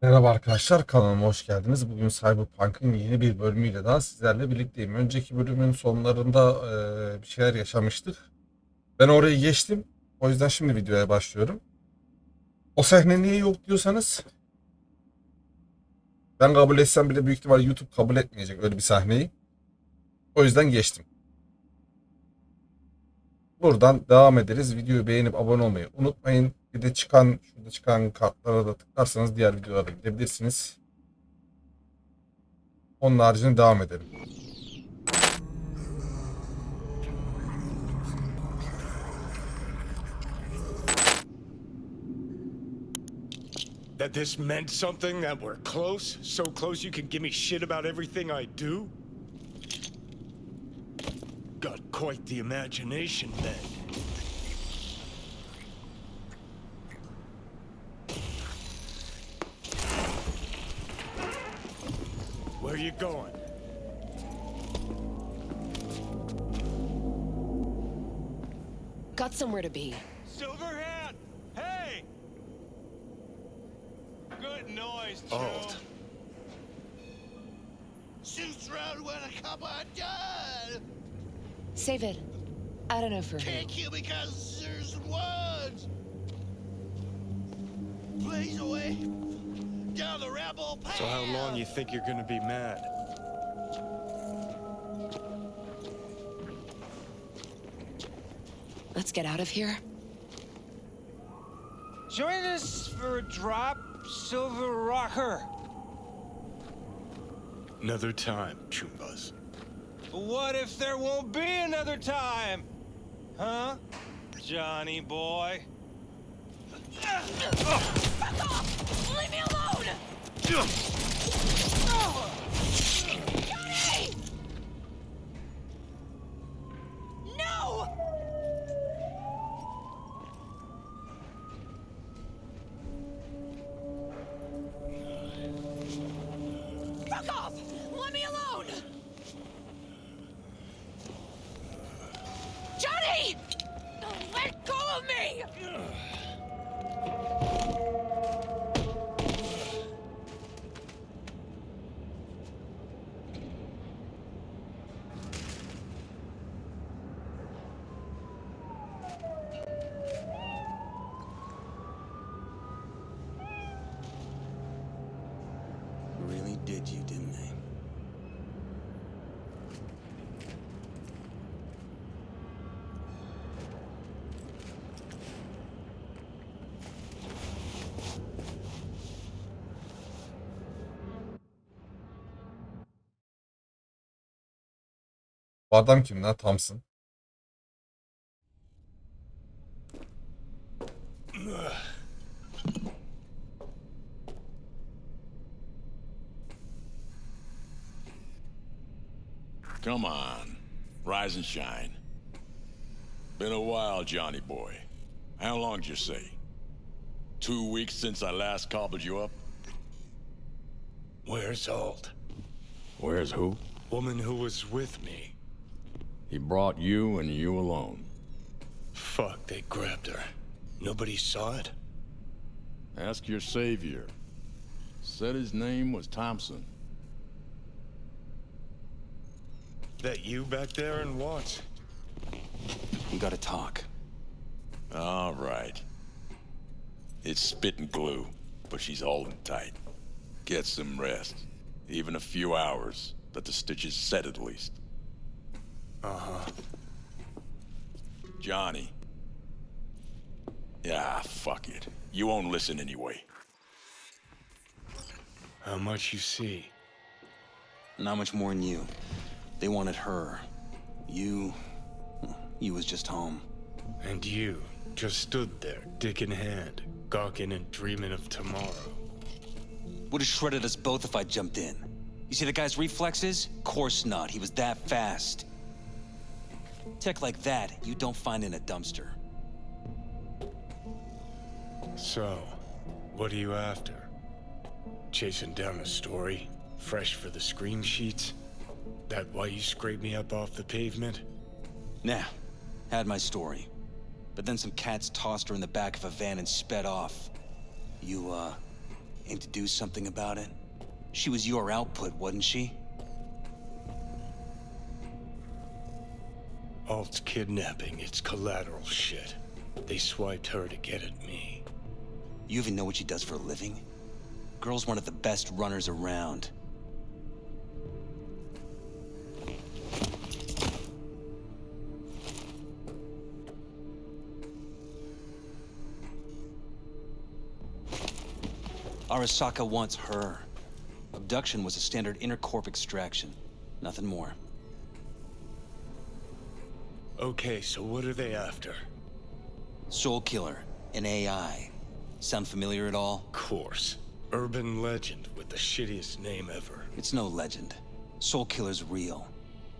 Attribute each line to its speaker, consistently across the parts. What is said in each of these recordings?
Speaker 1: Merhaba arkadaşlar, kanalıma hoş geldiniz. Bugün Cyberpunk'ın yeni bir bölümüyle daha sizlerle birlikteyim. Önceki bölümün sonlarında bir şeyler yaşamıştık. Ben orayı geçtim. O yüzden şimdi videoya başlıyorum. O sahne niye yok diyorsanız, ben kabul etsem bile büyük ihtimal YouTube kabul etmeyecek öyle bir sahneyi. O yüzden geçtim. Buradan devam ederiz. Videoyu beğenip abone olmayı unutmayın. Bir de şurada çıkan kartlara da tıklarsanız diğer videolara gidebilirsiniz. Onun haricinde devam edelim.
Speaker 2: That this meant something, that we're close? So close you can give me shit about everything I do? Got quite the imagination then. Where are you going?
Speaker 3: Got somewhere to be.
Speaker 4: Silverhand! Hey! Good noise, Joe.
Speaker 2: Alt.
Speaker 4: Shoots round when a couple are done.
Speaker 3: Save it. I don't know for who.
Speaker 4: Can't kill because there's words. Blaze away down the rebel path.
Speaker 2: So how long you think you're gonna be mad?
Speaker 3: Let's get out of here.
Speaker 5: Join us for a drop, Silver Rocker.
Speaker 2: Another time, Chumbas.
Speaker 5: What if there won't be another time? Huh? Johnny boy?
Speaker 3: Fuck off! Leave me alone! Johnny! No! Fuck off! Let me alone! Johnny! Let go of me!
Speaker 6: Really did you, didn't they?
Speaker 1: Bu adam kim lan? Thompson.
Speaker 7: Come on, rise and shine. Been a while, Johnny boy. How long'd you say? 2 weeks since I last cobbled you up?
Speaker 2: Where's Alt?
Speaker 7: Where's who?
Speaker 2: Woman who was with me.
Speaker 7: He brought you and you alone.
Speaker 2: Fuck, they grabbed her. Nobody saw it?
Speaker 7: Ask your savior. Said his name was Thompson.
Speaker 2: That you back there and what?
Speaker 6: We gotta talk.
Speaker 7: All right. It's spit and glue, but she's holding tight. Get some rest. Even a few hours. Let the stitches set at least.
Speaker 2: Uh-huh.
Speaker 7: Johnny. Yeah, fuck it. You won't listen anyway.
Speaker 2: How much you see?
Speaker 6: Not much more than you. They wanted her. You was just home.
Speaker 2: And you just stood there, dick in hand, gawking and dreaming of tomorrow.
Speaker 6: Would have shredded us both if I jumped in. You see the guy's reflexes? Course not. He was that fast. Tech like that, you don't find in a dumpster.
Speaker 2: So, what are you after? Chasing down a story? Fresh for the scream sheets? That why you scraped me up off the pavement?
Speaker 6: Nah, had my story. But then some cats tossed her in the back of a van and sped off. You aim to do something about it? She was your output, wasn't she?
Speaker 2: Alt's kidnapping, it's collateral shit. They swiped her to get at me.
Speaker 6: You even know what she does for a living? Girl's one of the best runners around. Arasaka wants her. Abduction was a standard intercorp extraction. Nothing more.
Speaker 2: Okay, so what are they after?
Speaker 6: Soul Killer, an AI. Sound familiar at all?
Speaker 2: Course. Urban legend with the shittiest name ever.
Speaker 6: It's no legend. Soul Killer's real.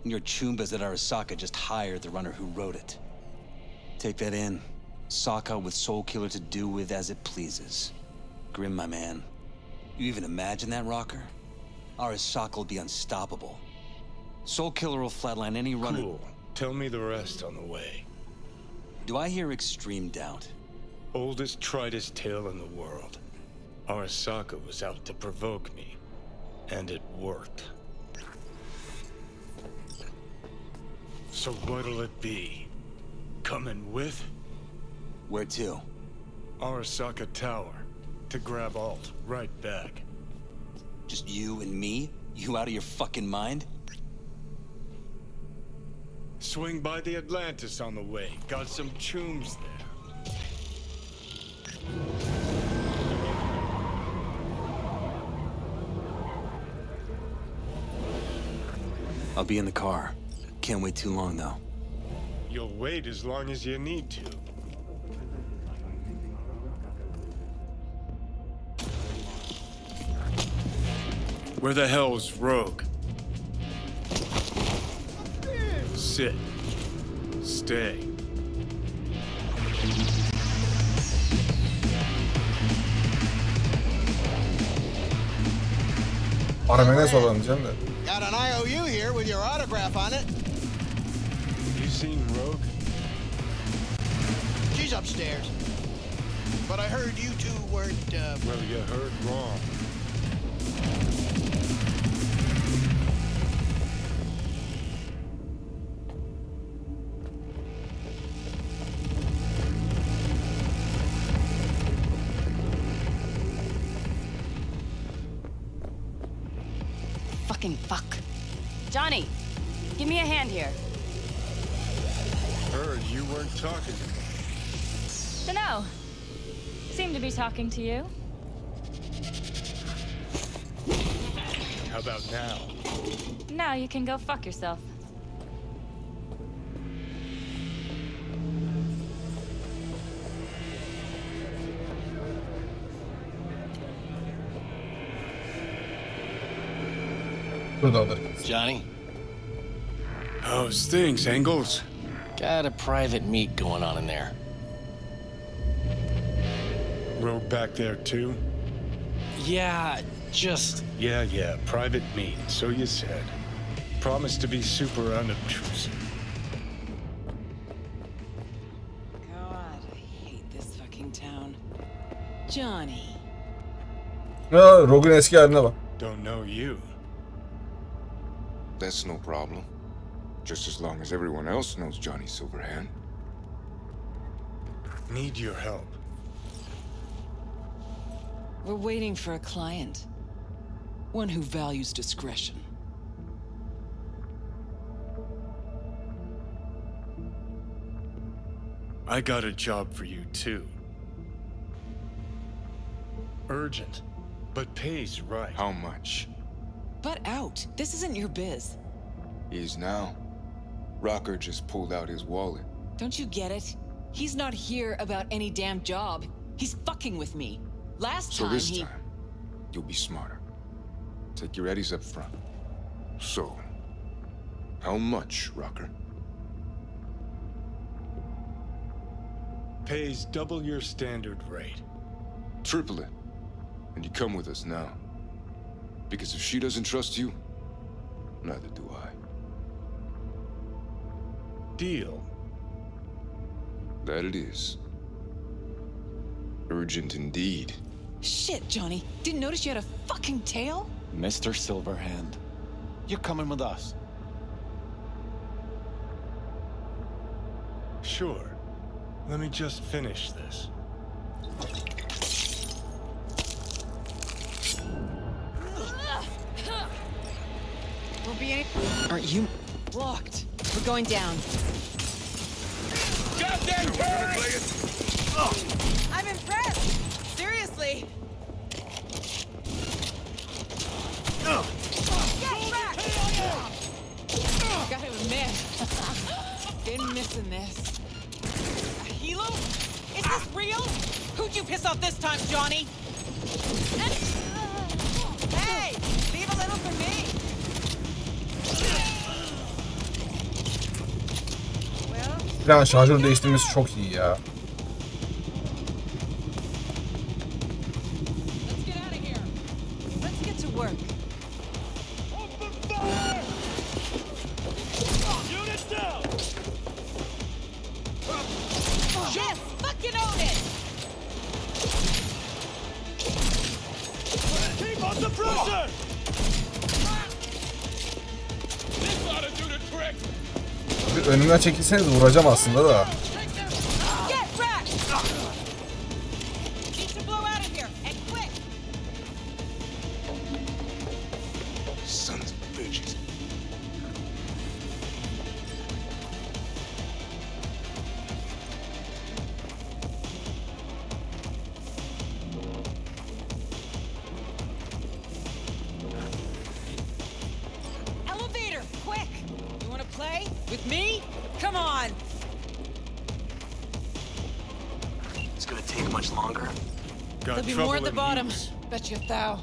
Speaker 6: And your Chumbas at Arasaka just hired the runner who wrote it. Take that in. Sokka with Soul Killer to do with as it pleases. Grim, my man. You even imagine that, Rocker? Arasaka will be unstoppable. Soul Killer will flatline any runner.
Speaker 2: Cool. Tell me the rest on the way.
Speaker 6: Do I hear extreme doubt?
Speaker 2: Oldest, tritest tale in the world. Arasaka was out to provoke me. And it worked. So what'll it be? Coming with?
Speaker 6: Where to?
Speaker 2: Arasaka Tower. To grab Alt right back.
Speaker 6: Just you and me? You out of your fucking mind?
Speaker 2: Swing by the Atlantis on the way. Got some chooms there.
Speaker 6: I'll be in the car. Can't wait too long, though.
Speaker 2: You'll wait as long as you need to. Where the hell's Rogue? Sit. Stay.
Speaker 1: Aramene soralım diyeceğim de.
Speaker 4: Got an IOU here with your autograph on it.
Speaker 2: You seen Rogue?
Speaker 4: She's upstairs. But I heard you two weren't,
Speaker 2: Well, you heard wrong.
Speaker 3: Fucking fuck. Johnny, give me a hand here.
Speaker 2: Heard you weren't talking to me.
Speaker 8: Dunno. Seem to be talking to you.
Speaker 2: How about now?
Speaker 8: Now you can go fuck yourself.
Speaker 1: Burada alır.
Speaker 9: Johnny,
Speaker 2: How's things, Engels?
Speaker 9: got a private meet going on in there.
Speaker 2: Rogue back there too?
Speaker 9: Yeah, just...
Speaker 2: Yeah, private meet, so you said. Promised to be super unobtrusive.
Speaker 3: God, I hate this fucking town. Johnny.
Speaker 1: Ya Rogue'un eski haline bak.
Speaker 2: Don't know you.
Speaker 10: That's no problem. Just as long as everyone else knows Johnny Silverhand.
Speaker 2: Need your help.
Speaker 11: We're waiting for a client. One who values discretion.
Speaker 2: I got a job for you too. Urgent, but pays right.
Speaker 10: How much?
Speaker 11: Butt out. This isn't your biz.
Speaker 10: Is now. Rocker just pulled out his wallet.
Speaker 11: Don't you get it? He's not here about any damn job. He's fucking with me. Last
Speaker 10: So
Speaker 11: time
Speaker 10: this
Speaker 11: he...
Speaker 10: time, you'll be smarter. Take your eddies up front. So, how much, Rocker?
Speaker 2: Pays double your standard rate.
Speaker 10: Triple it. And you come with us now. Because if she doesn't trust you, neither do I.
Speaker 2: Deal.
Speaker 10: That it is. Urgent indeed.
Speaker 11: Shit, Johnny. Didn't notice you had a fucking tail?
Speaker 6: Mr. Silverhand, you're coming with us.
Speaker 2: Sure. Let me just finish this.
Speaker 11: Won't be any. Aren't you locked? We're going down.
Speaker 2: Goddamn turret!
Speaker 3: I'm impressed. Seriously. Get back!
Speaker 11: Gotta admit, been missing this.
Speaker 3: A helo? Is this real? Who'd you piss off this time, Johnny? Hey, leave a little for me. Well,
Speaker 1: Yani şarjör değiştirmesi çok iyi ya.
Speaker 11: Let's get out of here. Let's get to work.
Speaker 4: Open fire! Unit down!
Speaker 3: yes, fucking own it.
Speaker 4: Keep on the pressure! This ought to do the trick!
Speaker 1: Bir önümden çekilseniz vuracağım aslında da.
Speaker 3: Get back. Need to blow out of here and quick.
Speaker 10: Sons of bitches.
Speaker 3: Elevator, quick. You want to play with me? Come on.
Speaker 9: It's gonna take much longer.
Speaker 2: Got
Speaker 11: There'll be
Speaker 2: trouble
Speaker 11: more at the
Speaker 2: in
Speaker 11: bottom.
Speaker 2: use.
Speaker 11: Bet you thou.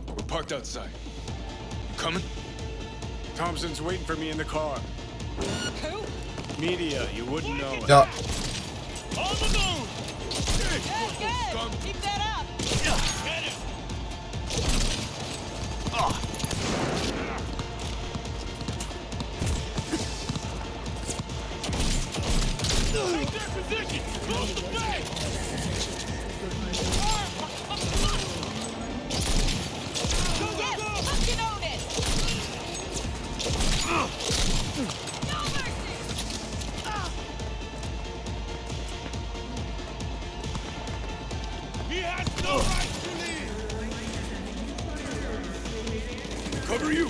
Speaker 10: We're parked outside. You coming?
Speaker 2: Thompson's waiting for me in the car.
Speaker 3: Who?
Speaker 2: Media, you wouldn't know it.
Speaker 1: Ya
Speaker 4: On the move!
Speaker 3: Good, good. Keep that up.
Speaker 4: Get him! Take their position! Close the bay!
Speaker 3: Yes, fucking own it. No mercy.
Speaker 4: He has no right to leave!
Speaker 10: Cover you!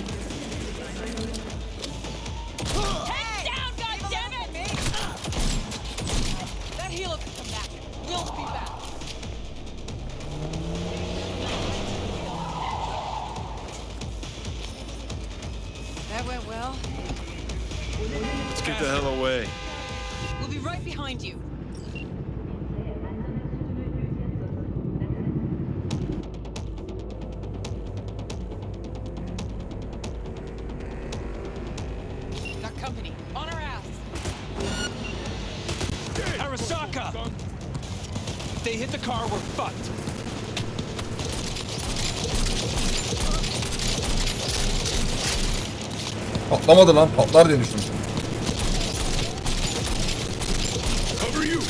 Speaker 3: Head down, goddammit! That helo can come back. We'll be back. That went well.
Speaker 2: Let's get the hell away.
Speaker 11: We'll be right behind you. Got company. On our ass.
Speaker 5: Arasaka! If they hit the car, we're fucked.
Speaker 1: patlamadı lan. Patlar diye düşünmüştüm.
Speaker 10: Cover you!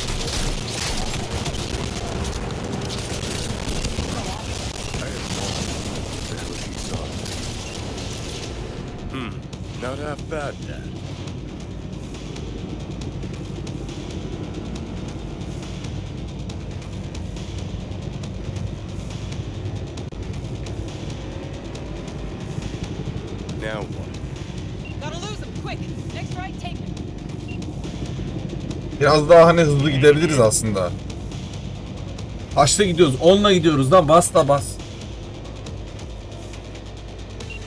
Speaker 2: Not half bad, Dad. Now what?
Speaker 3: Gotta lose him, quick. Next right, take him.
Speaker 1: Biraz daha hani hızlı gidebiliriz aslında. Kaçta gidiyoruz? 10'la gidiyoruz lan. Bas da bas.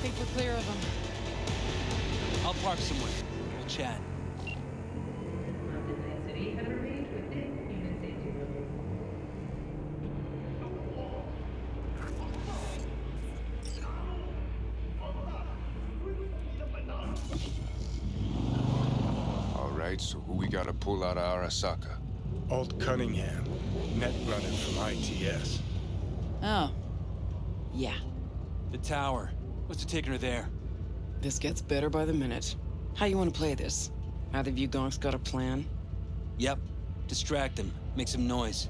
Speaker 11: Think we're clear of them.
Speaker 6: I'll park somewhere. We'll chat.
Speaker 10: All right, so who we gotta pull out of Arasaka?
Speaker 2: Alt Cunningham, net running from ITS.
Speaker 11: Oh. Yeah.
Speaker 6: The tower. What's it taking her there?
Speaker 11: This gets better by the minute. How you want to play this? Either of you gonks got a plan?
Speaker 6: Yep. Distract him. Make some noise.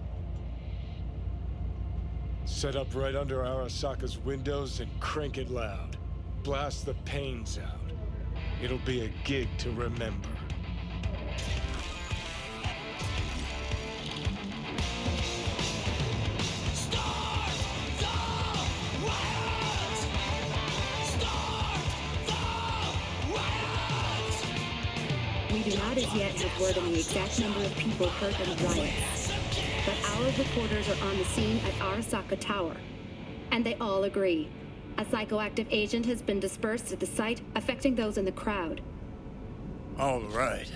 Speaker 2: Set up right under Arasaka's windows and crank it loud. Blast the panes out. It'll be a gig to remember.
Speaker 12: We do not as yet have word on the exact number of people hurt in the riots, but our reporters are on the scene at Arasaka Tower, and they all agree. A psychoactive agent has been dispersed at the site, affecting those in the crowd.
Speaker 2: All right.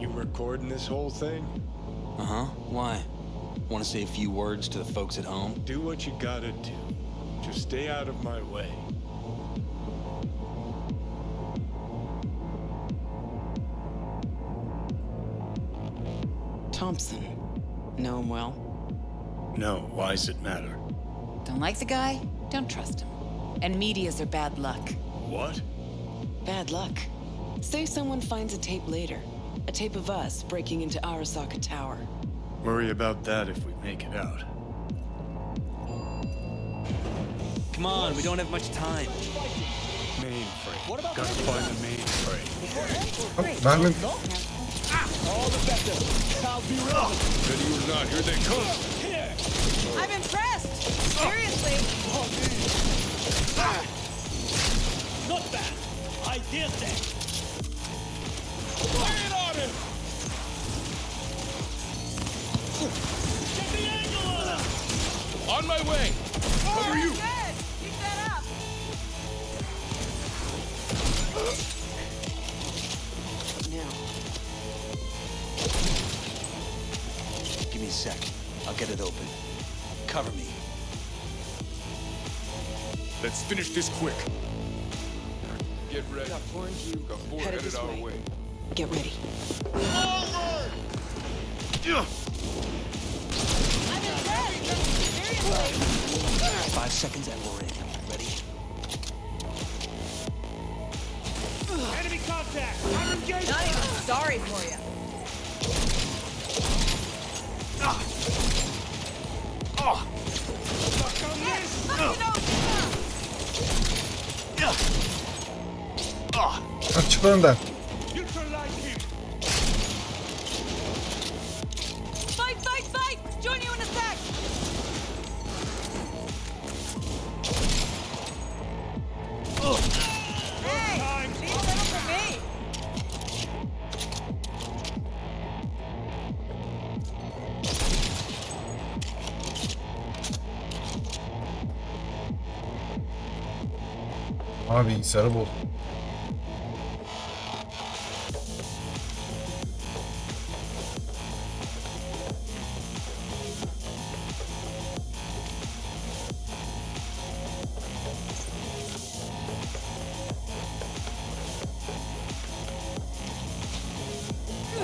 Speaker 2: You recording this whole thing?
Speaker 6: Uh-huh. Why? Want to say a few words to the folks at home?
Speaker 2: Do what you gotta do. Just stay out of my way.
Speaker 11: Thompson. Know him well?
Speaker 2: No, why's it matter?
Speaker 3: Don't like the guy? Don't trust him. And medias are bad luck.
Speaker 2: What?
Speaker 11: Bad luck. Say someone finds a tape later. A tape of us breaking into Arasaka Tower.
Speaker 2: Worry about that if we make it out.
Speaker 6: Come on, we don't have much time.
Speaker 2: Mainframe. Gotta find the mainframe.
Speaker 1: Mermi
Speaker 10: Ready or not, here they come.
Speaker 3: I'm impressed! Seriously!
Speaker 4: Not bad. I did that. Lay it on him. Get the angle on him.
Speaker 10: On my way. Cover you.
Speaker 3: Good! Keep that up!
Speaker 11: Now.
Speaker 6: Give me a sec. I'll get it open. Cover me.
Speaker 10: Let's finish this quick. Get ready.
Speaker 11: Got four in queue.
Speaker 10: Got four
Speaker 11: Headed
Speaker 10: headed
Speaker 11: this
Speaker 10: our
Speaker 11: way.
Speaker 10: way.
Speaker 11: Get ready.
Speaker 3: I'm impressed! Seriously!
Speaker 6: 5 seconds and we're in. Ready?
Speaker 4: Enemy contact. I'm engaged.
Speaker 3: Not even sorry for you.
Speaker 1: Çık önden.
Speaker 4: Neutralize him.
Speaker 3: Fight, fight, fight! Join you in a sec! Hey! Leave a little for me!
Speaker 1: Abi bilgisayarı bul.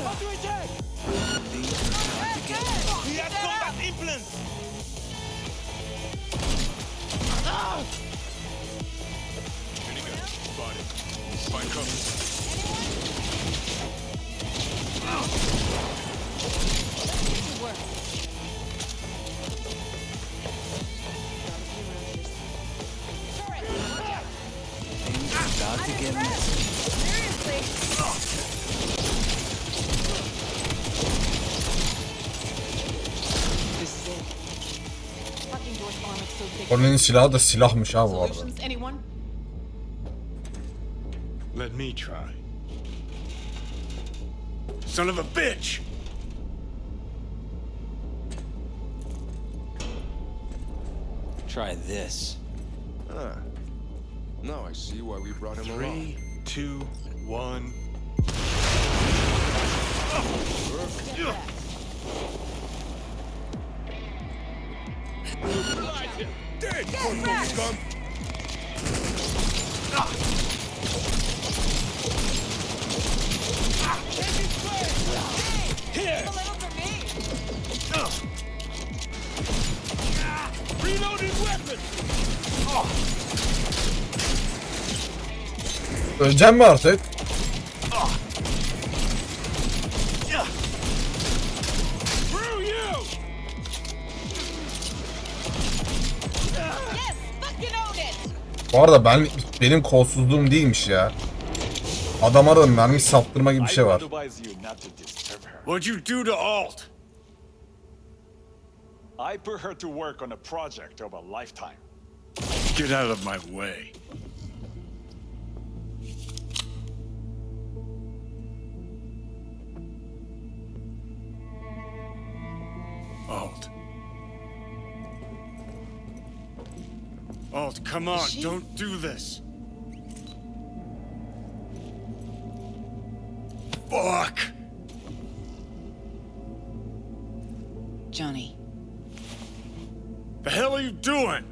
Speaker 4: What do we take? He has combat implants.
Speaker 10: Spotted. Find cover.
Speaker 6: Things about to get messy.
Speaker 3: Seriously!
Speaker 11: This is it.
Speaker 3: Fucking George Armix so thick.
Speaker 1: Onun silahı da silahmış ha bu arada.
Speaker 3: Solutions, anyone?
Speaker 2: Let me try. Son of a bitch!
Speaker 6: Try this.
Speaker 10: Ah. Now I see why we brought him along.
Speaker 2: 3, 2, 1.
Speaker 10: Neutralize him. Dead.
Speaker 3: Get back!
Speaker 10: Scum.
Speaker 3: Hey! Leave a little for me!
Speaker 4: Reloading weapon.
Speaker 1: Öleceğim mi artık?
Speaker 4: Screw you.
Speaker 3: Yes, fucking own it.
Speaker 1: Bu arada benim kolsuzluğum değilmiş ya. Adam aradım, mermi saptırma gibi bir şey var.
Speaker 2: What'd you do to Alt?
Speaker 13: I put her to work on a project of a lifetime.
Speaker 2: Get out of my way. Alt. Alt, come on, don't do this. Fuck!
Speaker 11: Johnny.
Speaker 2: The hell are you doing?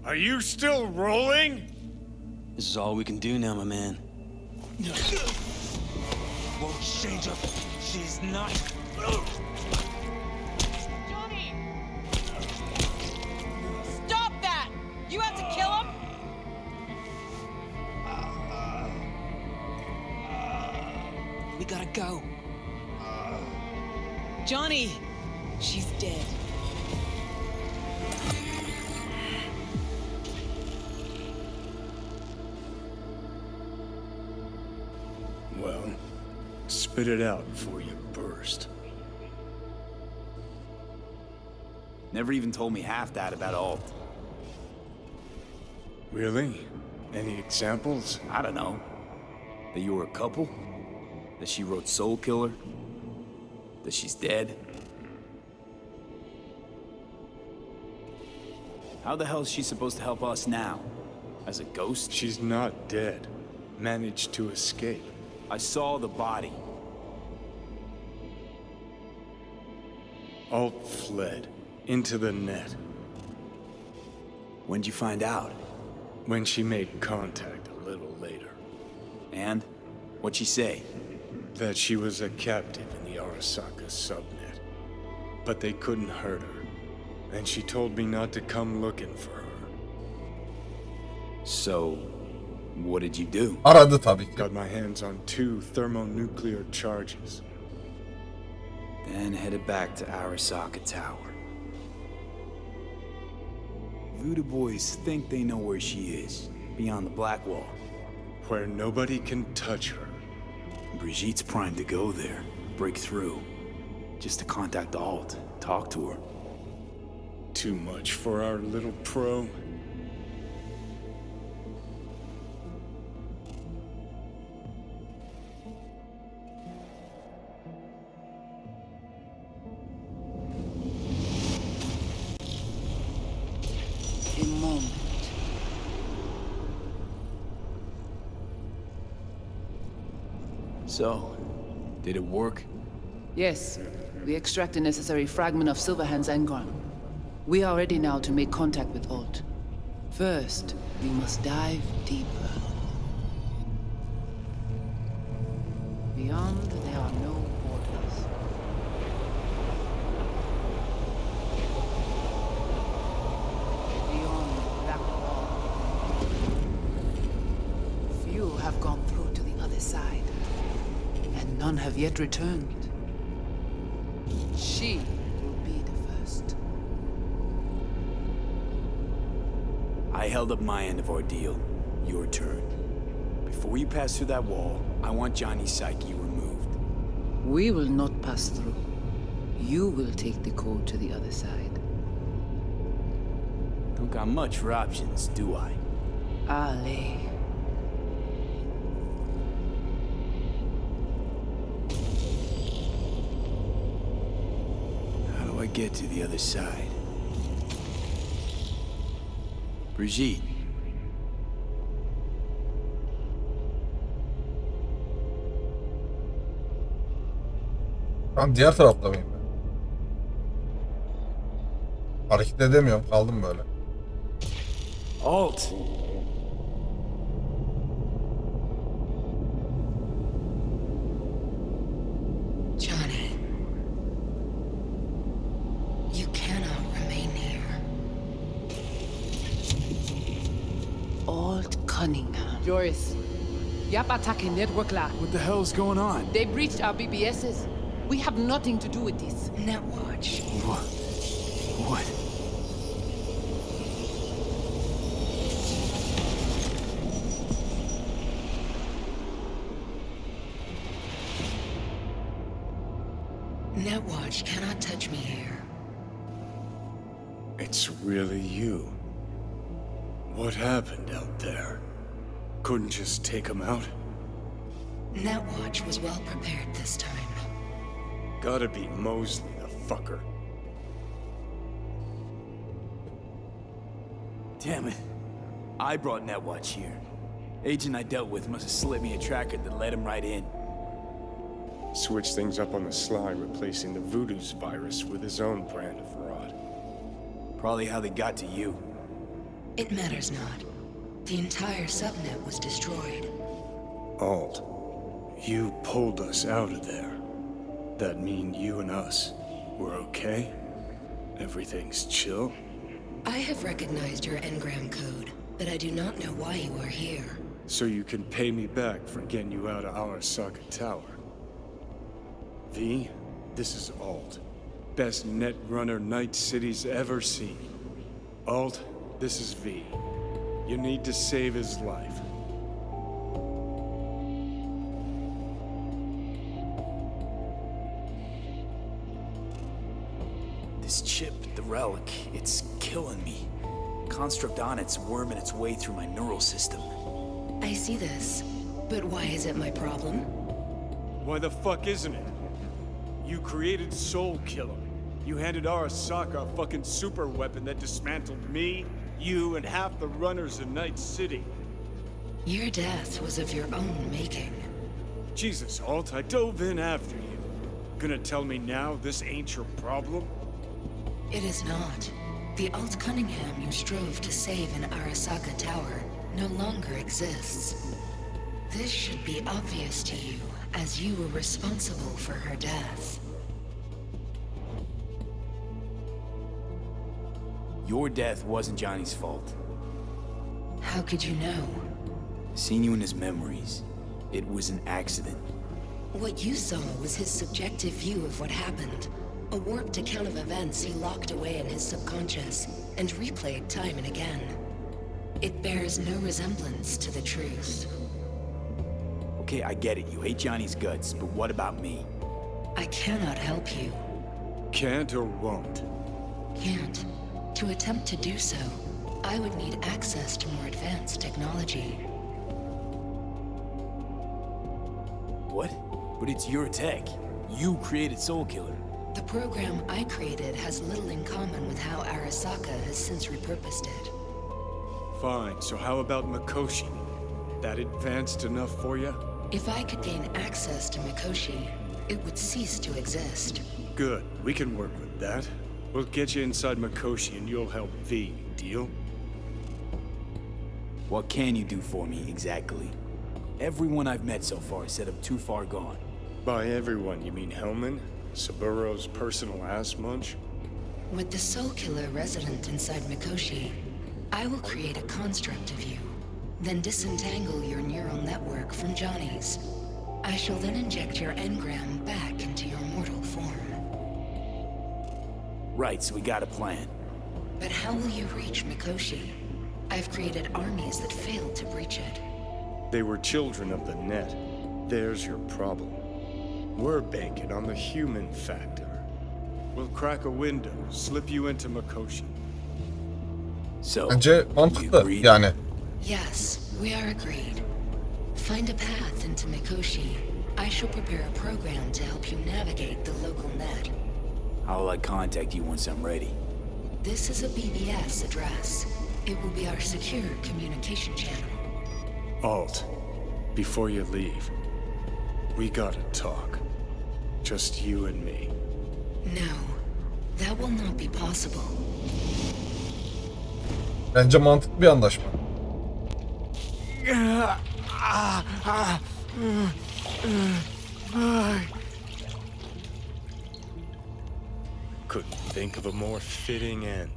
Speaker 2: Are you still rolling?
Speaker 6: This is all we can do now, my man.
Speaker 5: Won't change her. She's not.
Speaker 3: Johnny! Stop that! You have to kill him?
Speaker 11: We gotta go. Johnny! She's dead.
Speaker 2: Well, spit it out before you burst.
Speaker 14: Never even told me half that about Alt.
Speaker 2: Really? Any examples?
Speaker 14: I don't know. That you were a couple? That she wrote Soul Killer? That she's dead? How the hell is she supposed to help us now? As a ghost?
Speaker 2: She's not dead. Managed to escape.
Speaker 14: I saw the body.
Speaker 2: Alt fled into the net.
Speaker 14: When'd you find out?
Speaker 2: When she made contact a little later.
Speaker 14: And? What'd she say?
Speaker 2: That she was a captive in the Arasaka subnet. But they couldn't hurt her. And she told me not to come looking for her.
Speaker 14: So, what did you do?
Speaker 1: Aradı tabii ki.
Speaker 2: Got my hands on 2 thermonuclear charges.
Speaker 14: Then headed back to Arasaka Tower. Voodoo boys think they know where she is, beyond the Black Wall.
Speaker 2: Where nobody can touch her.
Speaker 14: Brigitte's primed to go there, break through. Just to contact Alt, talk to her.
Speaker 2: Too much for our little pro.
Speaker 11: A moment.
Speaker 14: So, did it work?
Speaker 15: Yes. We extract the necessary fragment of Silverhand's engram. We are ready now to make contact with Alt. First, we must dive deeper. Beyond, there are no borders. Beyond the Black Wall. Few have gone through to the other side, and none have yet returned. She will be the first.
Speaker 14: I held up my end of our deal. Your turn. Before you pass through that wall, I want Johnny's psyche removed.
Speaker 15: We will not pass through. You will take the code to the other side.
Speaker 14: Don't got much for options, do I?
Speaker 15: Ale.
Speaker 14: How do I get to the other side? Brigitte.
Speaker 1: Ben diğer tarafta mıyım ben? Hareket edemiyorum, kaldım böyle.
Speaker 14: Alt.
Speaker 16: Johnny, you cannot remain here.
Speaker 15: Cunningham. Joris, Yap attacking network lab.
Speaker 14: What the hell's going on?
Speaker 15: They breached our BBSs. We have nothing to do with this.
Speaker 3: Netwatch.
Speaker 14: What?
Speaker 3: Netwatch cannot touch me here.
Speaker 5: It's really you. What happened out there? Couldn't just take him out?
Speaker 3: Netwatch was well prepared this time.
Speaker 5: Gotta be Mosley, the fucker.
Speaker 14: Damn it. I brought Netwatch here. Agent I dealt with must have slipped me a tracker that let him right in.
Speaker 5: Switch things up on the sly, replacing the Voodoo's virus with his own brand of rot.
Speaker 14: Probably how they got to you.
Speaker 3: It matters not. The entire subnet was destroyed.
Speaker 5: Alt, you pulled us out of there. That mean you and us, we're okay? Everything's chill?
Speaker 3: I have recognized your engram code, but I do not know why you are here.
Speaker 5: So you can pay me back for getting you out of Arasaka Tower. V, this is Alt. Best net runner Night City's ever seen. Alt, this is V. You need to save his life.
Speaker 14: This chip, the relic, it's killing me. Construct on it's worming its way through my neural system.
Speaker 3: I see this, but why is it my problem?
Speaker 5: Why the fuck isn't it? You created Soul Killer. You handed Arasaka a fucking super weapon that dismantled me, you, and half the runners in Night City.
Speaker 3: Your death was of your own making.
Speaker 5: Jesus, Alt, I dove in after you. Gonna tell me now this ain't your problem?
Speaker 3: It is not. The Alt Cunningham you strove to save in Arasaka Tower no longer exists. This should be obvious to you, as you were responsible for her death.
Speaker 14: Your death wasn't Johnny's fault.
Speaker 3: How could you know?
Speaker 14: Seen you in his memories. It was an accident.
Speaker 3: What you saw was his subjective view of what happened. A warped account of events he locked away in his subconscious and replayed time and again. It bears no resemblance to the truth.
Speaker 14: Okay, I get it. You hate Johnny's guts, but what about me?
Speaker 3: I cannot help you.
Speaker 5: Can't or won't?
Speaker 3: Can't. To attempt to do so, I would need access to more advanced technology.
Speaker 14: What? But it's your tech. You created Soul Killer.
Speaker 3: The program I created has little in common with how Arasaka has since repurposed it.
Speaker 5: Fine, so how about Mikoshi? That advanced enough for you?
Speaker 3: If I could gain access to Mikoshi, it would cease to exist.
Speaker 5: Good, we can work with that. We'll get you inside Mikoshi and you'll help V, deal?
Speaker 14: What can you do for me, exactly? Everyone I've met so far said I'm too far gone.
Speaker 5: By everyone, you mean Hellman? Saburo's personal ass munch?
Speaker 3: With the Soul Killer resident inside Mikoshi, I will create a construct of you, then disentangle your neural network from Johnny's. I shall then inject your engram back into your mortal form.
Speaker 14: Right, so we got a plan.
Speaker 3: But how will you reach Mikoshi? I've created armies that failed to breach it.
Speaker 5: They were children of the net. There's your problem. We're banking on the human factor. We'll crack a window, slip you into Mikoshi.
Speaker 14: So,
Speaker 1: Bence mantıklı yani.
Speaker 3: Yes, we are agreed. Find a path into Mikoshi. I shall prepare a program to help you navigate the local net.
Speaker 14: How will I contact you once I'm ready?
Speaker 3: This is a BBS address. It will be our secure communication channel.
Speaker 5: Alt, before you leave, we gotta talk. Just you and me.
Speaker 3: No, that will not be possible.
Speaker 1: Bence mantıklı bir anlaşma.
Speaker 5: Couldn't think of a more fitting end.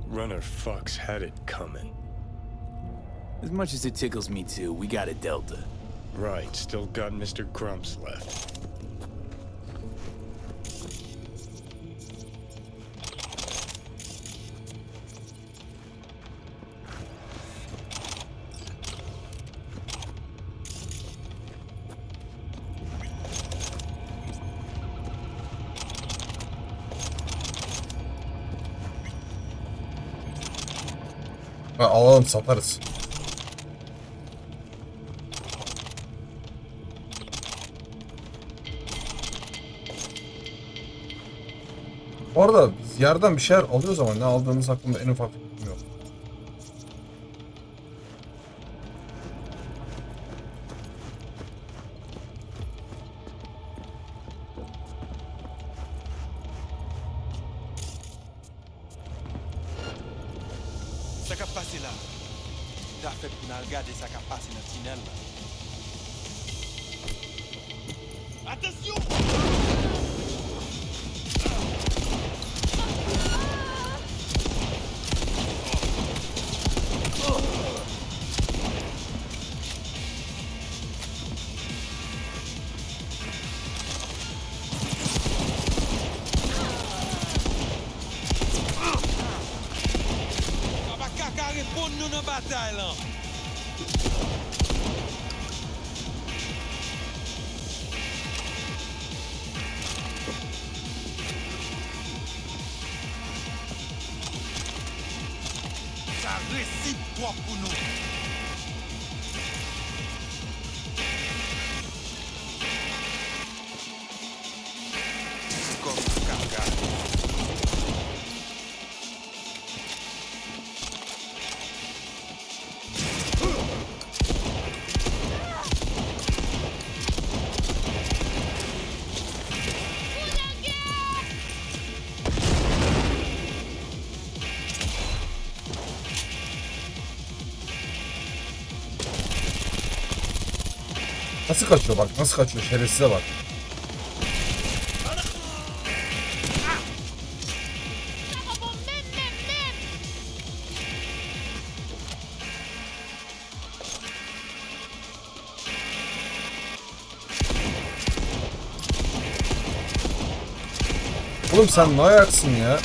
Speaker 5: Runner fucks had it coming.
Speaker 14: As much as it tickles me too, we got a Delta.
Speaker 2: Right, still got Mr. Grumps left.
Speaker 1: Alalım, satarız. Bu arada biz yerden bir şeyler alıyoruz ama ne aldığımız hakkında en ufak fikrim yok.
Speaker 4: Ça qu'a passé là? T'as fait pour nous regarder ça qu'a passé dans le tunnel là. Attention! Répondre nous dans la bataille là. Ça réciproque pour nous. Comme caca.
Speaker 1: Nasıl kaçıyor bak, nasıl kaçıyor, şerefsize bak. Oğlum sen ne ayaksın ya?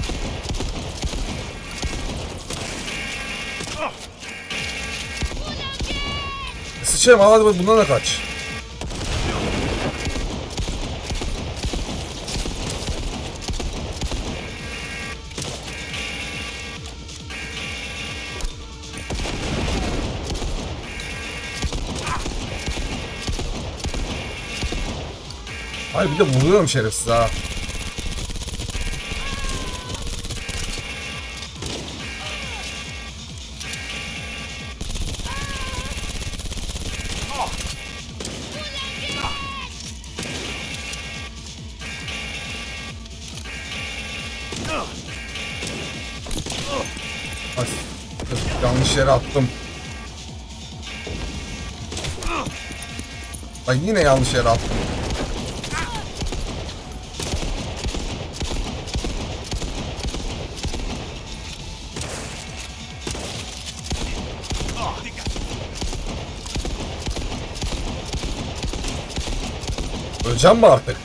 Speaker 1: Sıçayım, al hadi bundan da kaç. Hayır bir de vuruyorum şerefsiz ha. Ay, yanlış yere attım. Ay yine yanlış yere attım. Öleceğim mi artık?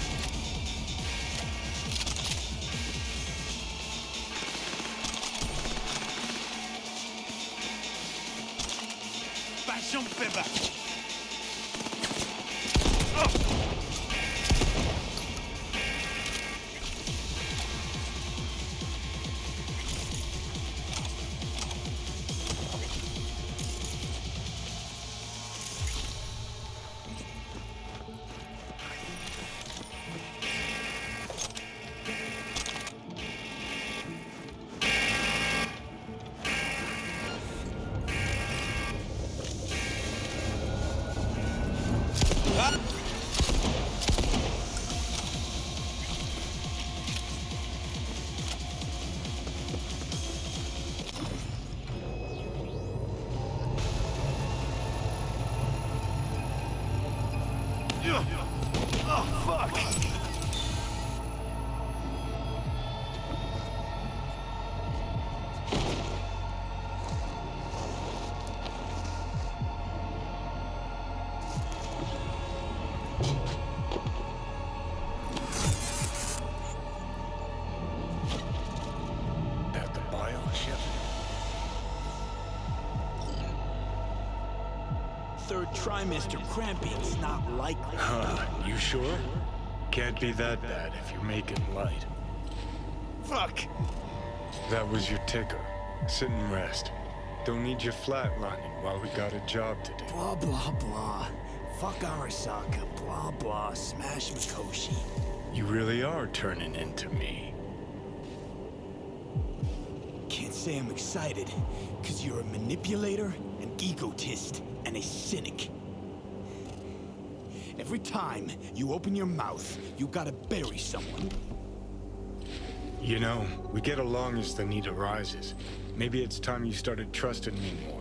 Speaker 4: Oh, fuck!
Speaker 14: fellowship. Third trimester cramping's not likely.
Speaker 2: Huh, you sure? Can't be that bad if you're making light.
Speaker 14: Fuck!
Speaker 2: That was your ticker. Sit and rest. Don't need you flatlining while we got a job to do.
Speaker 14: Blah, blah, blah. Fuck Arasaka, blah, blah, smash Mikoshi.
Speaker 2: You really are turning into me.
Speaker 14: Can't say I'm excited, cause you're a manipulator, an egotist, and a cynic. Every time you open your mouth, you gotta bury someone.
Speaker 2: You know, we get along as the need arises. Maybe it's time you started trusting me more.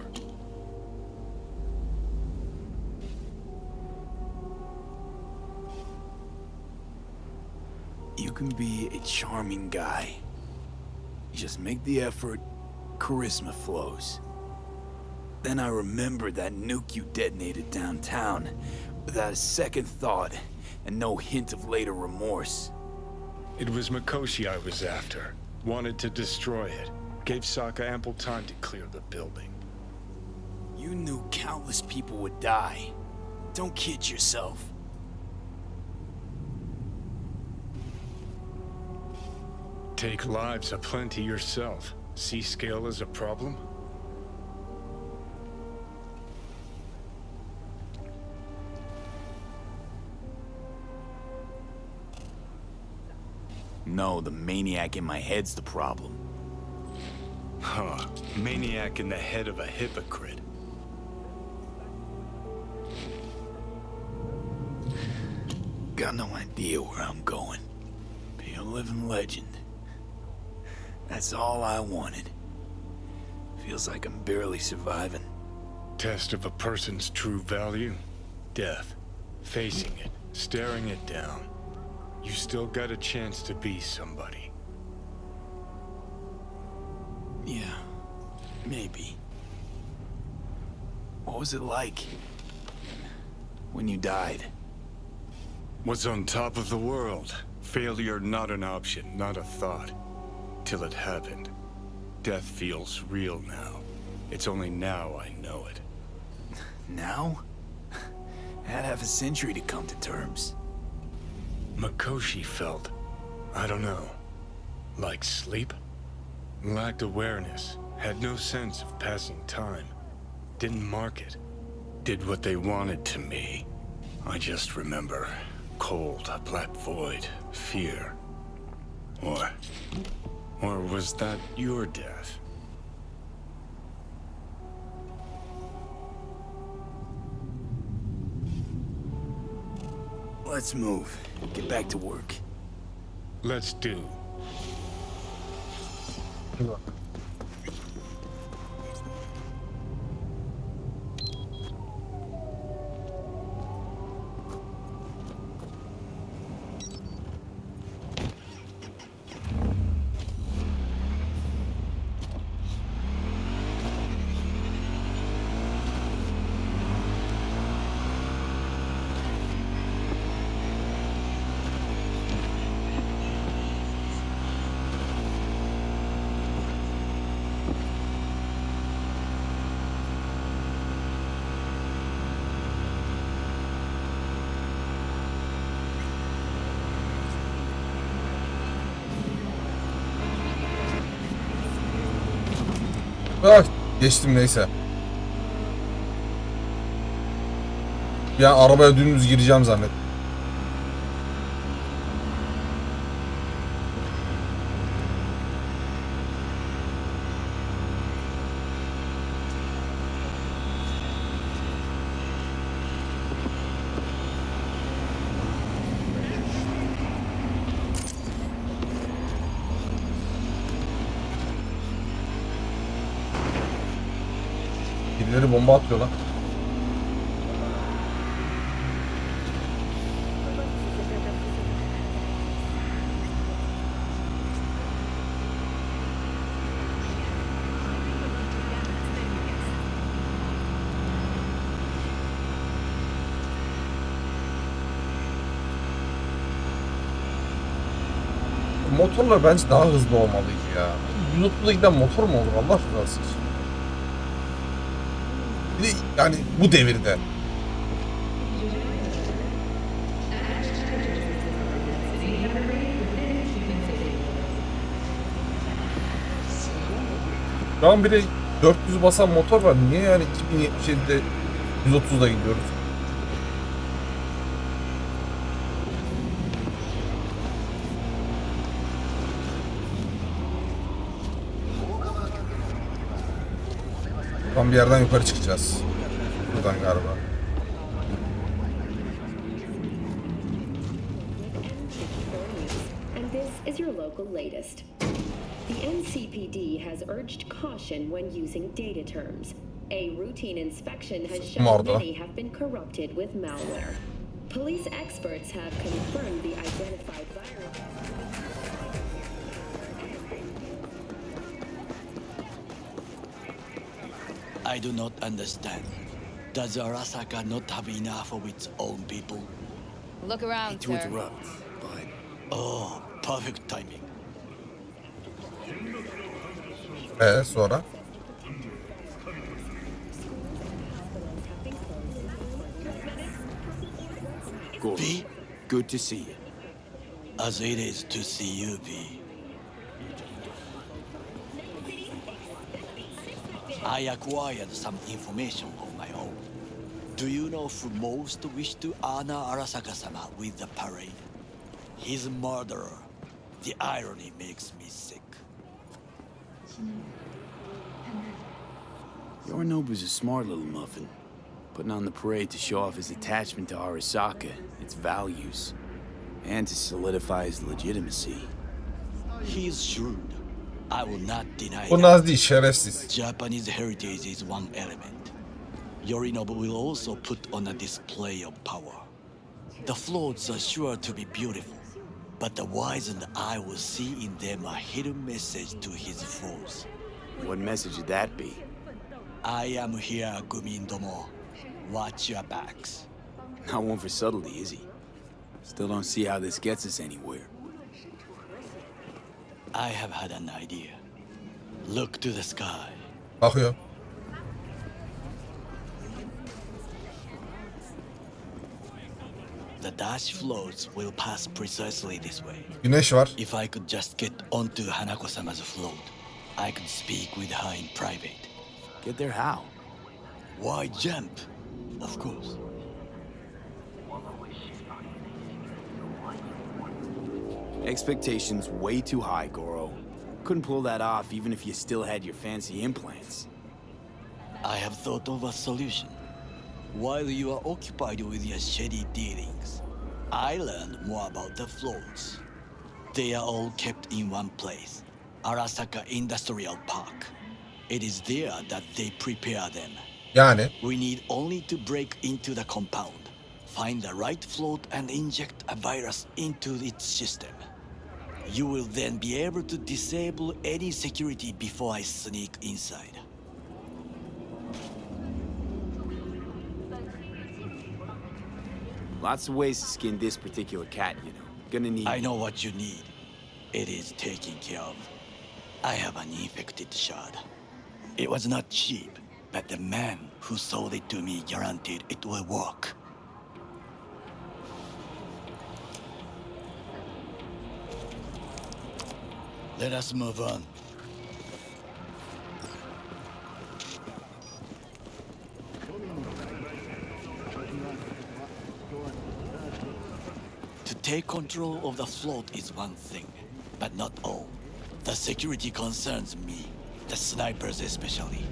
Speaker 14: You can be a charming guy. Just make the effort, charisma flows. Then I remembered that nuke you detonated downtown, without a second thought, and no hint of later remorse.
Speaker 2: It was Mikoshi I was after. Wanted to destroy it. Gave Sokka ample time to clear the building.
Speaker 14: You knew countless people would die. Don't kid yourself.
Speaker 2: Take lives aplenty yourself. See scale as a problem?
Speaker 14: No, the maniac in my head's the problem.
Speaker 2: Huh. Maniac in the head of a hypocrite.
Speaker 14: Got no idea where I'm going. Be a living legend. That's all I wanted. Feels like I'm barely surviving.
Speaker 2: Test of a person's true value? Death. Facing it. Staring it down. You still got a chance to be somebody.
Speaker 14: Yeah, maybe. What was it like when you died?
Speaker 2: Was on top of the world. Failure not an option, not a thought. Till it happened. Death feels real now. It's only now I know it.
Speaker 14: Now? Had half a century to come to terms.
Speaker 2: Mikoshi felt, I don't know, like sleep? Lacked awareness, had no sense of passing time. Didn't mark it. Did what they wanted to me. I just remember cold, a black void, fear. Or was that your death?
Speaker 14: Let's move. Get back to work.
Speaker 2: Let's do.
Speaker 1: Ah, geçtim neyse. Ya arabaya dümdüz gireceğim zannet. Birileri bomba atıyor lan. Motorlar bence daha hızlı olmalıydı ya. 130'da giden motor mu olur Allah rızası için? Bir de yani bu devirde. Şu an bir de 400 basan motor var. Niye yani 2077'de 130'da gidiyoruz? Tam bir yerden yukarı çıkacağız. Buradan galiba.
Speaker 12: And this is your local latest. The NCPD has urged caution when using data terms. A routine inspection has shown many have been corrupted with malware. Police experts have confirmed the identified virus.
Speaker 16: I do not understand. Does Arasaka not have enough of its own people?
Speaker 8: Look around,
Speaker 14: To
Speaker 8: sir.
Speaker 14: interrupt, but
Speaker 16: Oh, perfect timing.
Speaker 1: Sonra?
Speaker 14: V, good to see you.
Speaker 16: As it is to see you, V. I acquired some information of my own. Do you know who most wished to honor Arasaka-sama with the parade? His murderer. The irony makes me sick.
Speaker 14: Yorinobu's a smart little muffin, putting on the parade to show off his attachment to Arasaka, its values, and to solidify his legitimacy.
Speaker 16: He is shrewd. I will not deny
Speaker 1: Bu
Speaker 16: that.
Speaker 1: Naz değil, şerefsiz.
Speaker 16: Japanese heritage is one element. Yorinobu will also put on a display of power. The floats are sure to be beautiful, but the wizened eye will see in them a hidden message to his foes.
Speaker 14: What message would that be?
Speaker 16: I am here, Gumindomo. Watch your backs.
Speaker 14: Not one for subtlety, is he? Still don't see how this gets us anywhere.
Speaker 16: I have had an idea. Look to the sky.
Speaker 1: Bakıyor.
Speaker 16: The dash floats will pass precisely this way.
Speaker 1: Güneş var.
Speaker 16: If I could just get onto Hanako-sama's float, I could speak with her in private.
Speaker 14: Get there how?
Speaker 16: Why jump? Of course.
Speaker 14: Expectations way too high, Goro. Couldn't pull that off even if you still had your fancy implants.
Speaker 16: I have thought of a solution. While you are occupied with your shady dealings, I learned more about the floats. They are all kept in one place, Arasaka Industrial Park. It is there that they prepare them.
Speaker 1: Yani
Speaker 16: We need only to break into the compound, find the right float and inject a virus into its system. You will then be able to disable any security before I sneak inside.
Speaker 14: Lots of ways to skin this particular cat, you know. Gonna need...
Speaker 16: I know what you need. It is taken care of. I have an infected shard. It was not cheap, but the man who sold it to me guaranteed it will work. Let us move on. To take control of the float is one thing, but not all. The security concerns me, the snipers especially.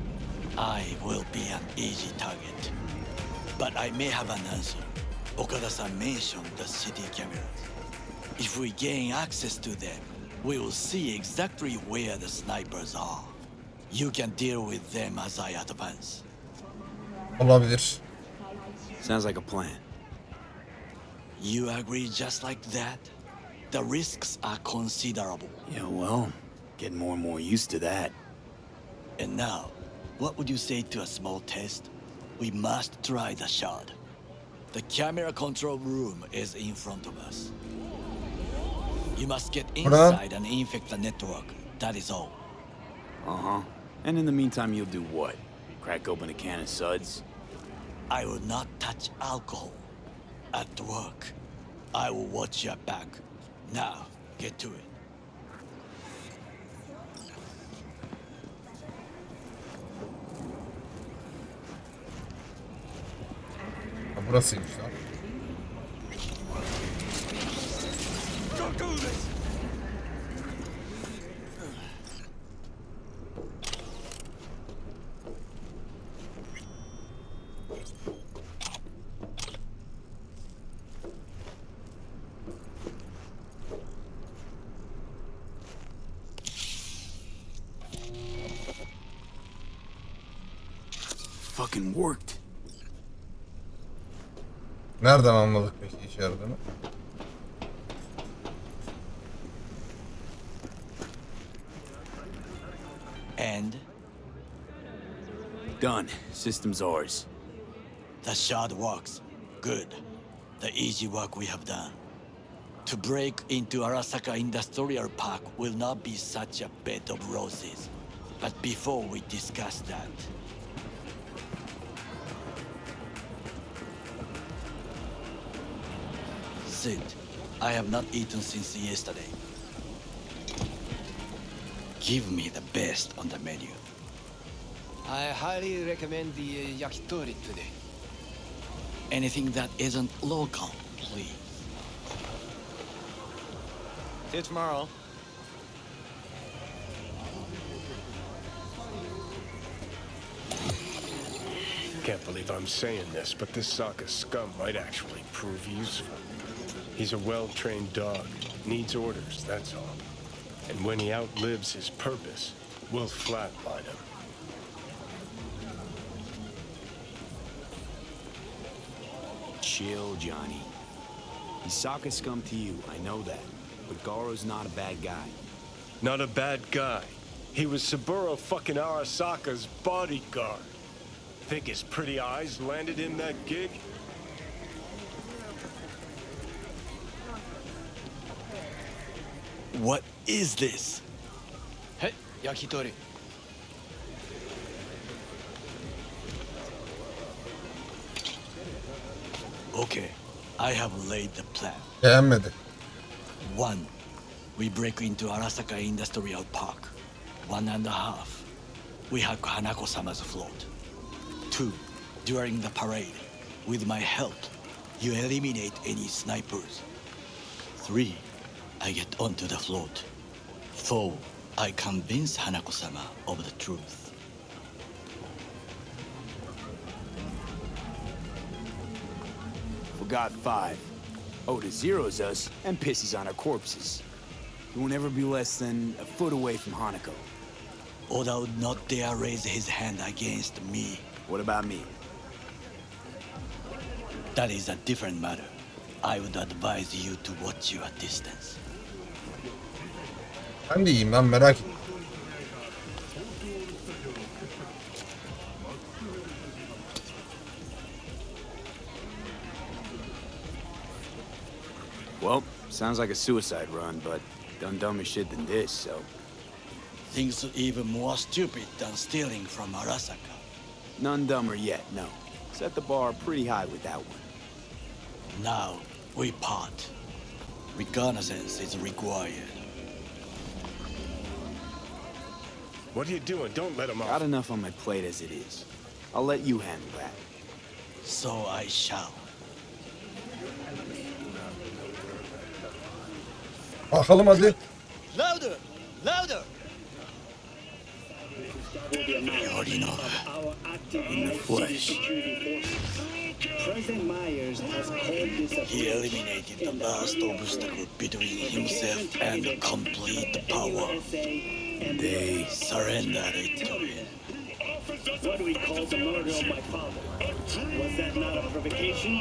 Speaker 16: I will be an easy target. But I may have an answer. Okada-san mentioned the city cameras. If we gain access to them, we will see exactly where the snipers are. You can deal with them as I advance.
Speaker 1: olabilir.
Speaker 14: Sounds like a plan.
Speaker 16: You agree just like that? The risks are considerable.
Speaker 14: Yeah, well, getting more and more used to that.
Speaker 16: And now, what would you say to a small test? We must try the shard. The camera control room is in front of us. You must get inside and infect the network. That is all.
Speaker 14: Uh-huh. And in the meantime, you'll do what? Crack open a can of suds?
Speaker 16: I will not touch alcohol. At work, I will watch your back. Now, get to it.
Speaker 1: Ha, burasıymış lan.
Speaker 14: Fucking worked.
Speaker 1: Nereden anladık peki işe yaradığını?
Speaker 16: And?
Speaker 14: Done. System's ours.
Speaker 16: The shard works. Good. The easy work we have done. To break into Arasaka Industrial Park will not be such a bed of roses. But before we discuss that... Sid, I have not eaten since yesterday. Give me the best on the menu.
Speaker 17: I highly recommend the yakitori today.
Speaker 16: Anything that isn't local, please.
Speaker 17: See you tomorrow.
Speaker 5: Can't believe I'm saying this, but this Sokka scum might actually prove useful. He's a well-trained dog. Needs orders, that's all. And when he outlives his purpose, we'll flatline him.
Speaker 14: Chill, Johnny. He's Sokka scum to you, I know that. But Garo's not a bad guy.
Speaker 5: Not a bad guy. He was Saburo fucking Arasaka's bodyguard. Think his pretty eyes landed him that gig?
Speaker 16: What is this?
Speaker 17: Hey, yakitori.
Speaker 16: Okay, I have laid the plan.
Speaker 1: Beğenmedi.
Speaker 16: 1. We break into Arasaka Industrial Park. 1.5. We hack Hanako-sama's float. 2. During the parade, with my help, you eliminate any snipers. 3. I get onto the float. 4. I convince Hanako-sama of the truth.
Speaker 14: Forgot 5. Oda zeros us and pisses on our corpses. He won't ever be less than a foot away from Hanako.
Speaker 16: Oda would not dare raise his hand against me.
Speaker 14: What about me?
Speaker 16: That is a different matter. I would advise you to watch your distance.
Speaker 1: Ben de iyiyim lan, merak etme.
Speaker 14: Well, sounds like a suicide run, but done dumber shit than this, so...
Speaker 16: Things even more stupid than stealing from Arasaka.
Speaker 14: None dumber yet, no. Set the bar pretty high with that one.
Speaker 16: Now, we part. Reconnaissance is required.
Speaker 5: What are you doing? Don't let him off.
Speaker 14: Got enough on my plate as it is. I'll let you handle that.
Speaker 16: So I shall.
Speaker 1: Bakalım hadi.
Speaker 16: Louder! Louder!
Speaker 14: You already know. In the flesh.
Speaker 18: President Myers has called this a...
Speaker 16: He eliminated the last obstacle between himself and complete power.
Speaker 14: They
Speaker 16: surrendered it to him.
Speaker 18: What we call the murder of my father. Was that not a provocation?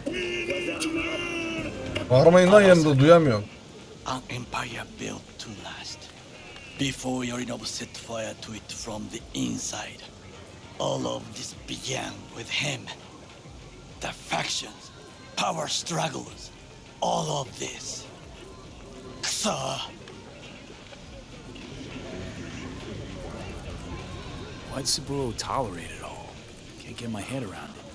Speaker 18: Was that not...
Speaker 1: Bağırmayın lan, yanında duyamıyorum.
Speaker 16: An empire built to last. Before Yorinobu set fire to it from the inside. All of this began with him. The factions, power struggles, all of this. Ksa!
Speaker 14: Why'd Saburo tolerate it all? Can't get my head around it.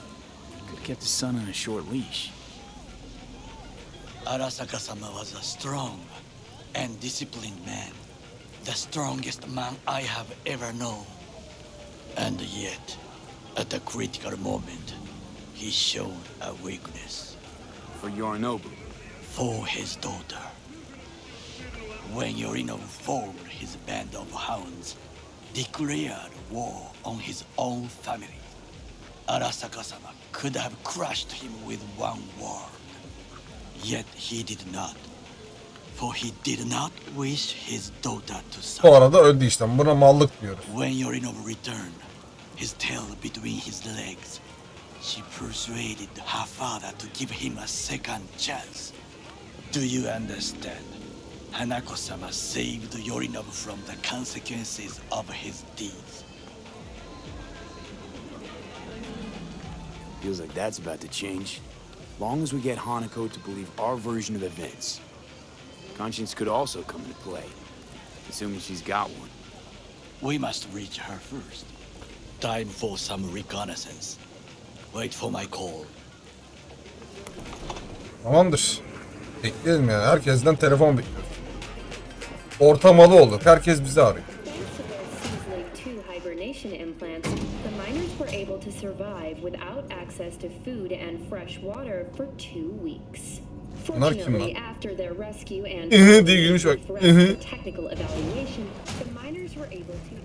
Speaker 14: Could've kept his son on a short leash.
Speaker 16: Arasaka-sama was a strong and disciplined man. The strongest man I have ever known. And yet, at a critical moment, he showed a weakness.
Speaker 14: For Yorinobu?
Speaker 16: For his daughter. When Yorinobu formed his band of hounds, declared war on his own family, Arasaka-sama could have crushed him with one word. Yet he did not. For he did not wish his daughter to suffer.
Speaker 1: Bu arada öldü işte. Buna mallık diyoruz.
Speaker 16: When Yorinobu returned, his tail between his legs, she persuaded her father to give him a second chance. Do you understand? Hanako-sama saved Yorinobu from the consequences of his deeds.
Speaker 14: Feels like that's about to change. Long as we get Hanako to believe our version of events. Conscience could also come into play, assuming she's got one.
Speaker 16: We must reach her first. Time for some reconnaissance. Wait for my call.
Speaker 1: Tamamdır. Bekleyelim yani. Herkesten telefon bekliyoruz. Ortamalı olduk. Herkes bizi arıyor.
Speaker 12: Hibernation implants, the miners were able to survive without access to food and fresh water for 2 weeks. Fortunately, after their rescue and technical evaluation, the miners were able to.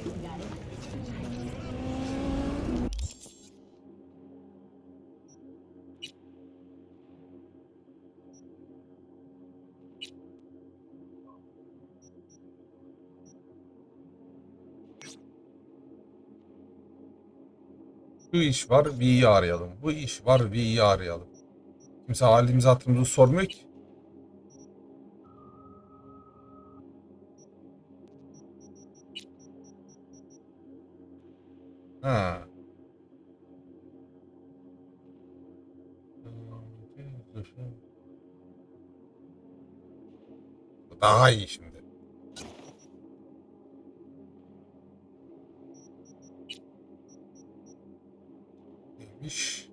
Speaker 1: Bu iş var, V'yi arayalım. Bu iş var, V'yi arayalım. Kimse halimizi hatırımızı sormuyor ki. Ha. Daha iyi şimdi. Neymiş?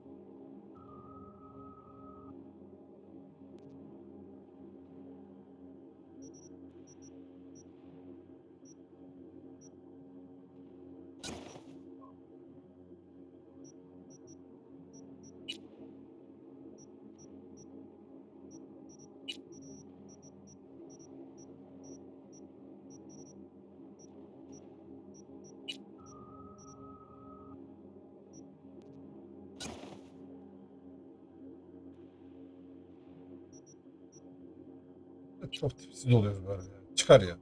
Speaker 1: Çok tipsiz oluyoruz böyle. Çıkar ya.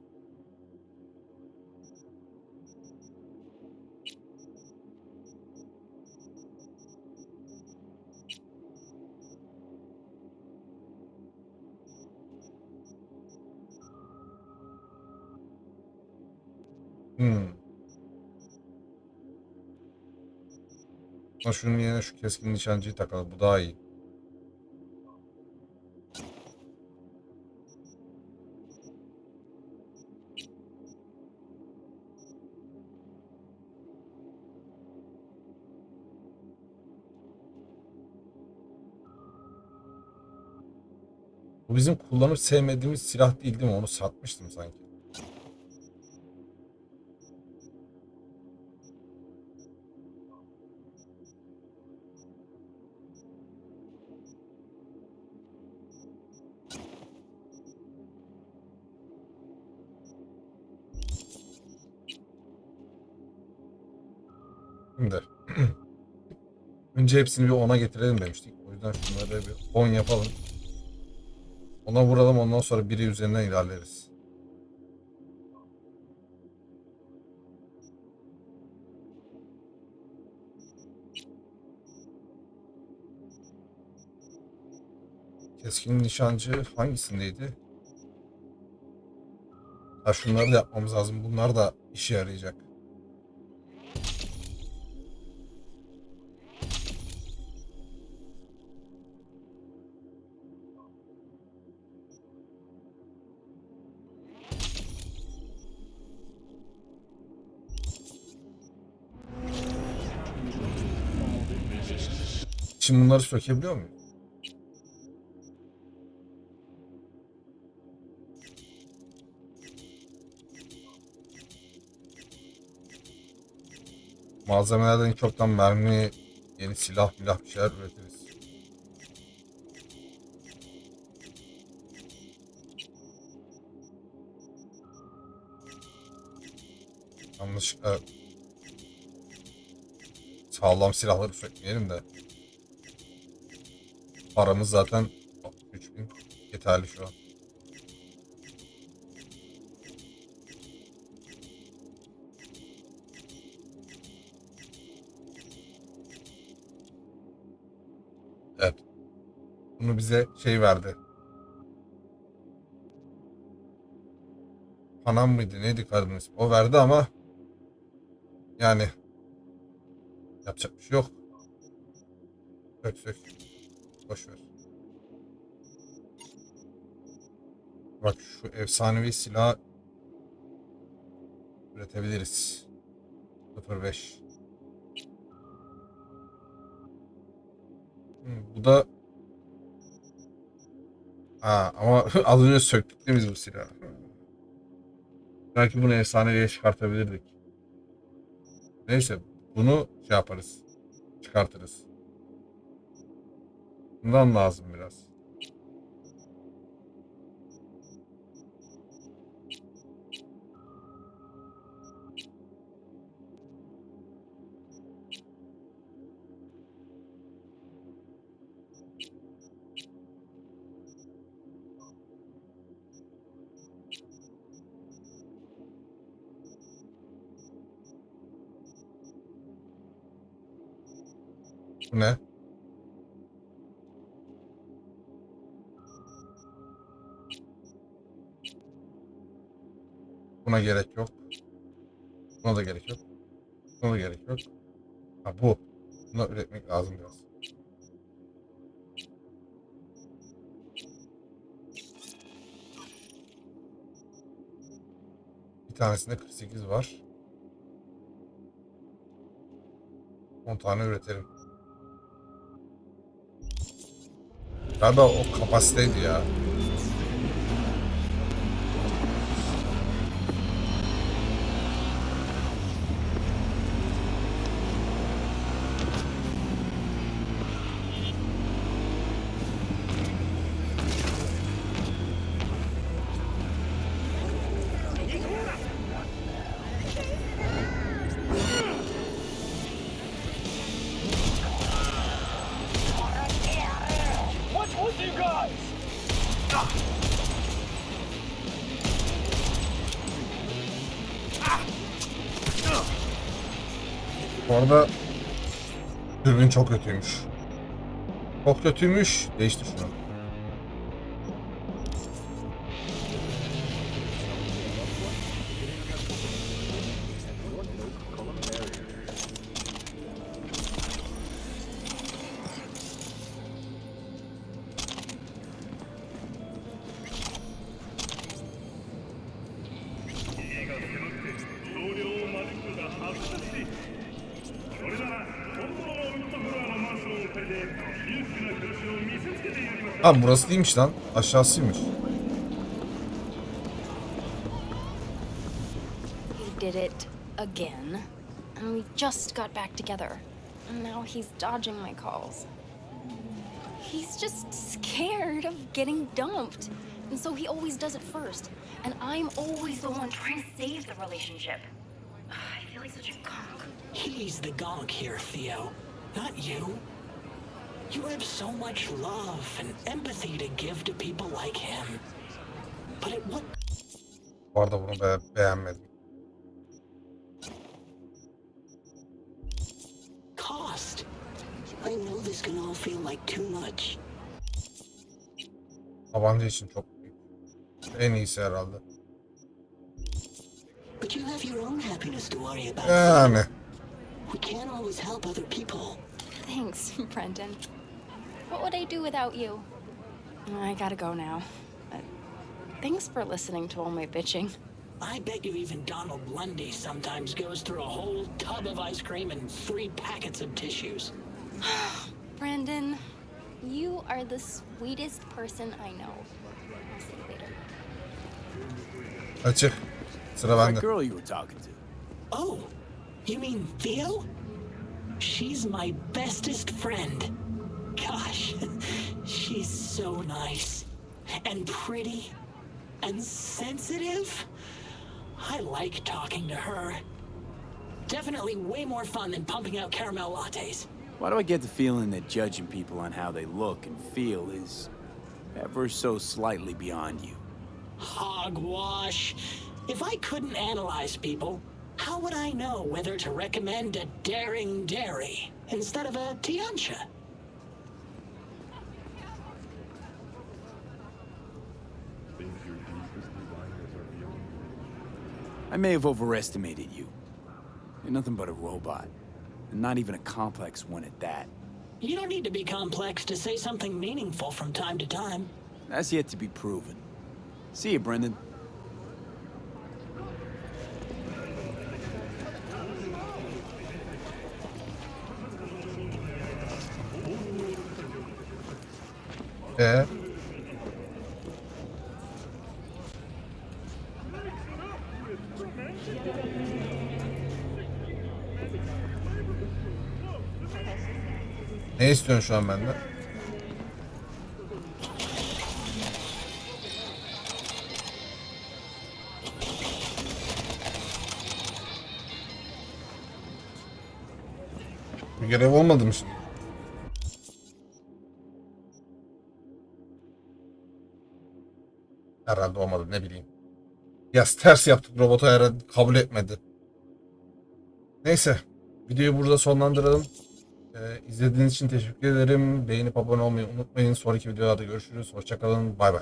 Speaker 1: Ama şunun yerine şu keskin nişancıyı takalım. Bu daha iyi. Bu bizim kullanıp sevmediğimiz silah değil mi? Onu satmıştım sanki. Şimdi önce hepsini bir 10'a getirelim demiştik. O yüzden şunları bir 10 yapalım. Ona vuralım, ondan sonra biri üzerinden ilerleriz. Keskin nişancı hangisindeydi? Ha, şunları da yapmamız lazım. Bunlar da işe yarayacak. için bunları sökebiliyor muyum? Malzemelerden çoktan mermi, yeni silah bir şeyler üretiriz. Yanlışlıkla sağlam silahları sökmeyelim de. Paramız zaten 3000 yeterli şu an. Evet. Bunu bize şey verdi. Panam mıydı neydi kadının ismi? O verdi ama yani yapacak bir şey yok. Sök. Boş ver. Bak şu efsanevi silah üretebiliriz. 05. Bu da ama az önce söktük değil mi bu silahı? Belki bunu efsaneviye çıkartabilirdik. Neyse bunu şey yaparız. Çıkartırız. Bundan lazım biraz. Bu ne? Buna gerek yok. Buna da gerek yok. Buna da gerek yok. Ha bu. Bunu üretmek lazım biraz. Bir tanesinde 48 var. 10 tane üretelim. Galiba o kapasiteydi ya. Bu arada dürbün çok kötüymüş. Çok kötüymüş. Değiştir şunu. Ha burası değilmiş lan. Aşağısıymış.
Speaker 8: He did it again. And we just got back together. And now he's dodging my calls. He's just scared of getting dumped. And so he always does it first. And I'm always the one trying to save the relationship. I feel like such a gonk.
Speaker 16: He's the gonk here, Theo. Not you. You have so much love and empathy to give to people like him. But at what
Speaker 1: Bu arada bunu beğenmedim.
Speaker 16: cost? I know this can all feel like too much.
Speaker 1: Tabanca için çok büyük. En iyisi herhalde.
Speaker 16: But you have your own happiness to worry about.
Speaker 1: Yani.
Speaker 16: We can't always help other people.
Speaker 8: Thanks, Brendan. What would I do without you? I gotta go now. But thanks for listening to all my bitching.
Speaker 16: I bet you even Donald Lundy sometimes goes through a whole tub of ice cream and 3 packets of tissues.
Speaker 8: Brandon, you are the sweetest person I know. I'll see you later.
Speaker 1: Açık. Sıra bende.
Speaker 14: That girl you were talking to.
Speaker 19: Oh, you mean Theo? She's my bestest friend. Gosh, she's so nice and pretty and sensitive. I like talking to her. Definitely way more fun than pumping out caramel lattes.
Speaker 14: Why do I get the feeling that judging people on how they look and feel is ever so slightly beyond you?
Speaker 19: Hogwash. If I couldn't analyze people, how would I know whether to recommend a daring dairy instead of a tiancha?
Speaker 14: I may have overestimated you. You're nothing but a robot. And not even a complex one at that.
Speaker 19: You don't need to be complex to say something meaningful from time to time.
Speaker 14: That's yet to be proven. See you, Brendan.
Speaker 1: Ne istiyorsun şu an benden? Bir görev olmadı mı şimdi? Herhalde olmadı, ne bileyim. Ya ters yaptık, robotu herhalde kabul etmedi. Neyse, videoyu burada sonlandıralım. İzlediğiniz için teşekkür ederim. Beğenip abone olmayı unutmayın. Sonraki videolarda görüşürüz. Hoşça kalın. Bay bay.